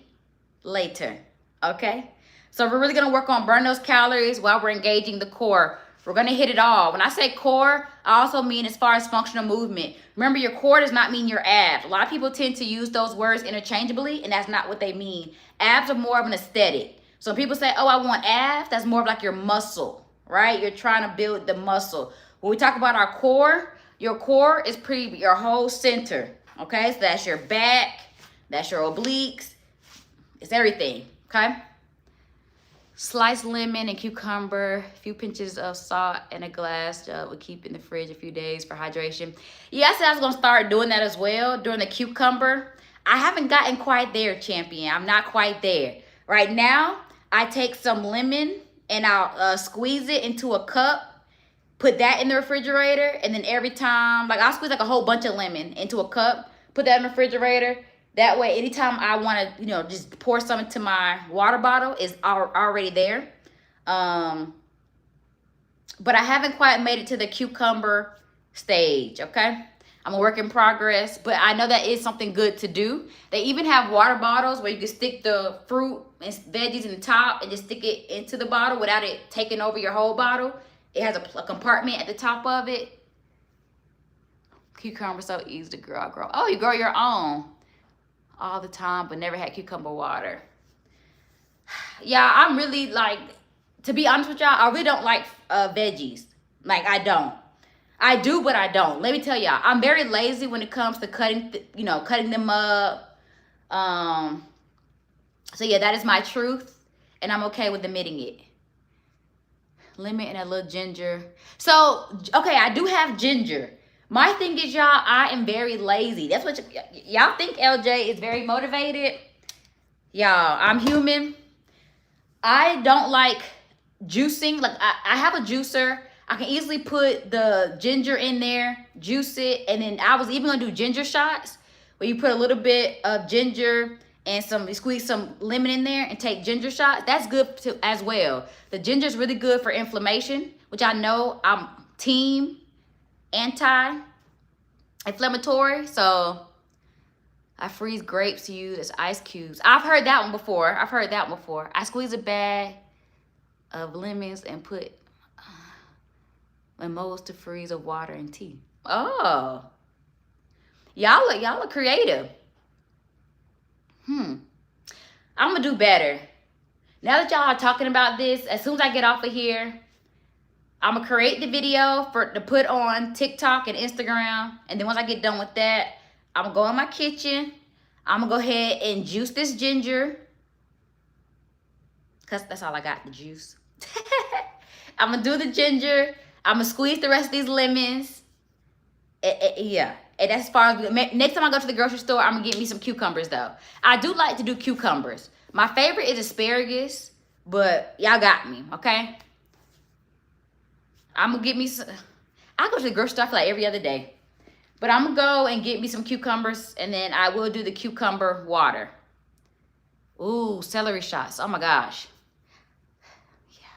later, okay? So we're really gonna work on burn those calories while we're engaging the core. We're gonna hit it all. When I say core, I also mean as far as functional movement. Remember, your core does not mean your abs. A lot of people tend to use those words interchangeably, and that's not what they mean. Abs are more of an aesthetic. So when people say, oh, I want abs, that's more of like your muscle, right? You're trying to build the muscle. When we talk about our core, your core is your whole center, okay? So that's your back, that's your obliques, it's everything, okay? Sliced lemon and cucumber, a few pinches of salt in a glass. We'll keep in the fridge a few days for hydration. Yeah, I said I was gonna start doing that as well, during the cucumber. I haven't gotten quite there, champion. I'm not quite there. Right now, I take some lemon and I'll squeeze it into a cup, put that in the refrigerator, and then every time, like I'll squeeze like a whole bunch of lemon into a cup, put that in the refrigerator. That way, anytime I want to, just pour some into my water bottle, is already there. But I haven't quite made it to the cucumber stage, okay? I'm a work in progress, but I know that is something good to do. They even have water bottles where you can stick the fruit and veggies in the top and just stick it into the bottle without it taking over your whole bottle. It has a compartment at the top of it. Cucumber so easy to grow. Oh, you grow your own all the time, but never had cucumber water. Yeah, I'm really like, to be honest with y'all, I really don't like veggies. Like, I don't. I do, but I don't. Let me tell y'all, I'm very lazy when it comes to cutting them up. So yeah, that is my truth, and I'm okay with admitting it. Lemon and a little ginger. So, okay, I do have ginger. My thing is, y'all, I am very lazy. That's what y'all think LJ is very motivated. Y'all, I'm human. I don't like juicing. Like, I have a juicer. I can easily put the ginger in there, juice it, and then I was even gonna do ginger shots where you put a little bit of ginger and squeeze some lemon in there and take ginger shots. That's good too, as well. The ginger is really good for inflammation, which I know I'm team anti-inflammatory. So I freeze grapes to use as ice cubes. I've heard that one before. I squeeze a bag of lemons and put molds to freeze of water and tea. Oh, y'all are creative. I'm gonna do better. Now that y'all are talking about this, as soon as I get off of here, I'm gonna create the video to put on TikTok and Instagram. And then once I get done with that, I'm gonna go in my kitchen. I'm gonna go ahead and juice this ginger, cause that's all I got, the juice. I'm gonna do the ginger. I'm gonna squeeze the rest of these lemons. Yeah, and that's as far as next time I go to the grocery store, I'm gonna get me some cucumbers though. I do like to do cucumbers. My favorite is asparagus, but y'all got me, okay? I'm gonna get me some. I go to the grocery store like every other day, but I'm gonna go and get me some cucumbers, and then I will do the cucumber water. Ooh, celery shots. Oh my gosh. Yeah,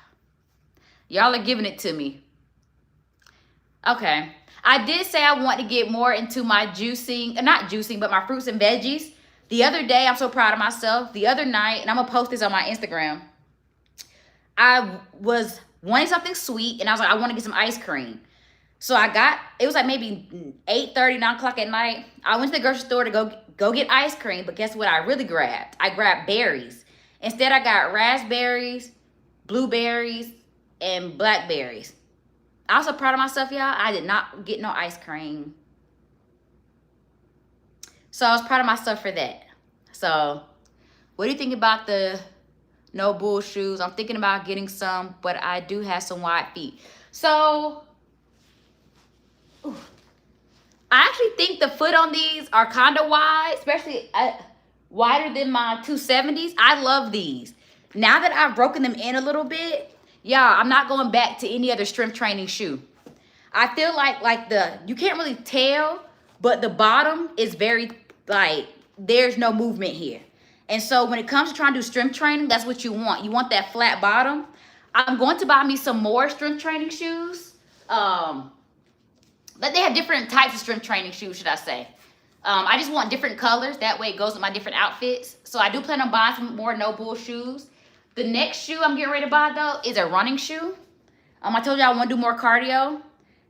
y'all are giving it to me. Okay, I did say I want to get more into my juicing, not juicing, but my fruits and veggies. The other day, I'm so proud of myself. The other night, and I'm gonna post this on my Instagram, I was wanting something sweet, and I was like, I want to get some ice cream. So it was like maybe 8:30, 9 o'clock at night. I went to the grocery store to go get ice cream, but guess what I really grabbed? I grabbed berries. Instead, I got raspberries, blueberries, and blackberries. I was so proud of myself, y'all. I did not get no ice cream. So I was proud of myself for that. So what do you think about the no bull shoes? I'm thinking about getting some, but I do have some wide feet. So I actually think the foot on these are kind of wide, especially wider than my 270s. I love these. Now that I've broken them in a little bit, I'm not going back to any other strength training shoe. I feel like you can't really tell, but the bottom is very, there's no movement here. And so when it comes to trying to do strength training, that's what you want. You want that flat bottom. I'm going to buy me some more strength training shoes. But they have different types of strength training shoes, should I say. I just want different colors. That way it goes with my different outfits. So I do plan on buying some more no bull shoes. The next shoe I'm getting ready to buy, though, is a running shoe. I told you I want to do more cardio.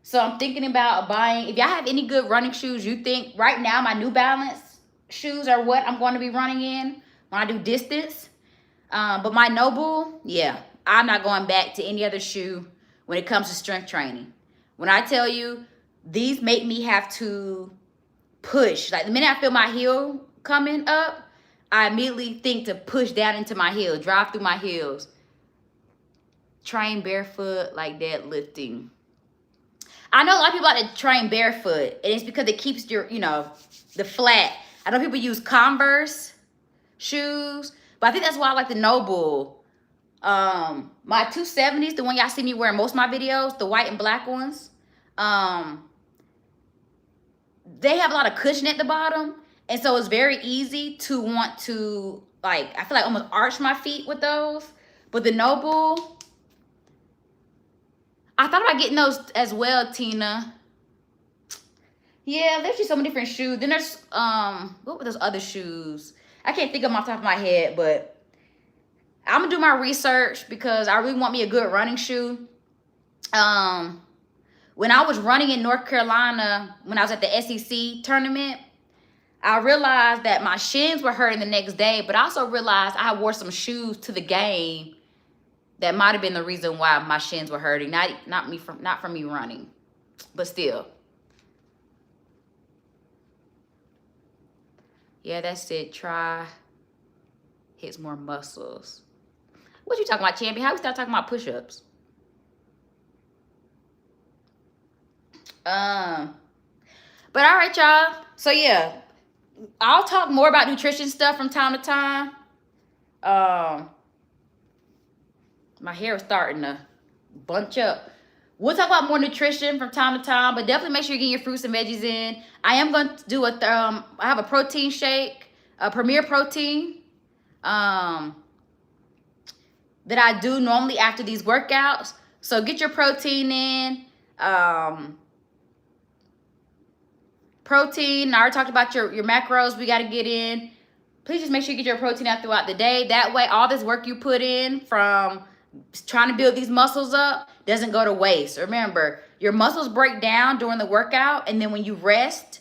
So I'm thinking about buying, if y'all have any good running shoes you think, right now my New Balance shoes are what I'm going to be running in when I do distance. But my No Bull, I'm not going back to any other shoe when it comes to strength training. When I tell you, these make me have to push. Like the minute I feel my heel coming up, I immediately think to push down into my heel, drive through my heels. Train barefoot like deadlifting. I know a lot of people like to train barefoot, and it's because it keeps your, the flat. I know people use Converse shoes, but I think that's why I like the No Bull. My 270s, the one y'all see me wearing most of my videos, the white and black ones, they have a lot of cushion at the bottom. And so it's very easy to want to, like, I feel like almost arch my feet with those. But the Noble, I thought about getting those as well, Tina. Yeah, there's just so many different shoes. Then there's, what were those other shoes? I can't think of them off the top of my head, but I'm gonna do my research because I really want me a good running shoe. When I was running in North Carolina, when I was at the SEC tournament, I realized that my shins were hurting the next day, but I also realized I wore some shoes to the game that might have been the reason why my shins were hurting. Not from me running, but still. Yeah, that's it. Try hits more muscles. What you talking about, champion? How we start talking about push-ups? But all right, y'all. So yeah, I'll talk more about nutrition stuff from time to time. My hair is starting to bunch up. We'll talk about more nutrition from time to time, but definitely make sure you're getting your fruits and veggies in. I am going to do I have a protein shake, a Premier Protein, that I do normally after these workouts. So get your protein in. Protein, I already talked about your macros we got to get in. Please just make sure you get your protein out throughout the day. That way, all this work you put in from trying to build these muscles up doesn't go to waste. Remember, your muscles break down during the workout, and then when you rest,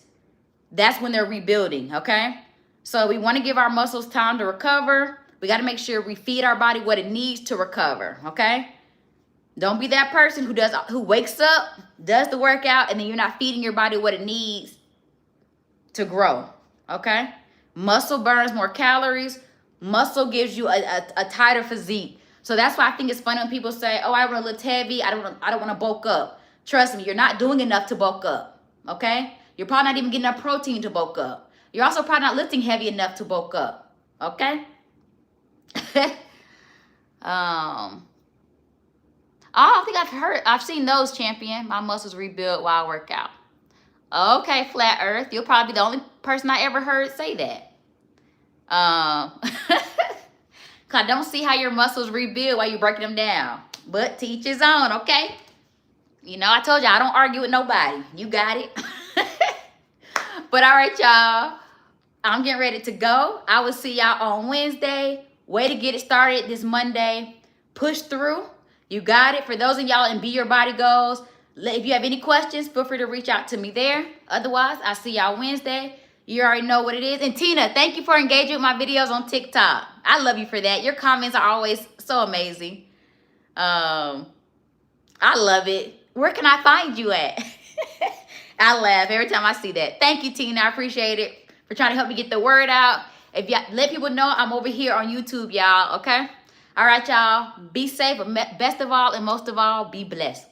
that's when they're rebuilding, okay? So we want to give our muscles time to recover. We got to make sure we feed our body what it needs to recover, okay? Don't be that person who wakes up, does the workout, and then you're not feeding your body what it needs to grow, okay? Muscle burns more calories. Muscle gives you a tighter physique. So that's why I think it's funny when people say, oh, I want to lift heavy. I don't want to bulk up. Trust me, you're not doing enough to bulk up, okay? You're probably not even getting enough protein to bulk up. You're also probably not lifting heavy enough to bulk up, okay? I don't think I've seen those, champion. My muscles rebuild while I work out. Okay, Flat Earth. You'll probably be the only person I ever heard say that. Cause I don't see how your muscles rebuild while you're breaking them down. But to each his own, okay? You know, I told you I don't argue with nobody. You got it. But all right, y'all. I'm getting ready to go. I will see y'all on Wednesday. Way to get it started this Monday. Push through. You got it. For those of y'all in Be Your Body Goals, if you have any questions, feel free to reach out to me there. Otherwise, I'll see y'all Wednesday. You already know what it is. And Tina, thank you for engaging with my videos on TikTok. I love you for that. Your comments are always so amazing. I love it. Where can I find you at? I laugh every time I see that. Thank you, Tina. I appreciate it for trying to help me get the word out. If you let people know I'm over here on YouTube, y'all, okay? All right, y'all. Be safe, but best of all and most of all, be blessed.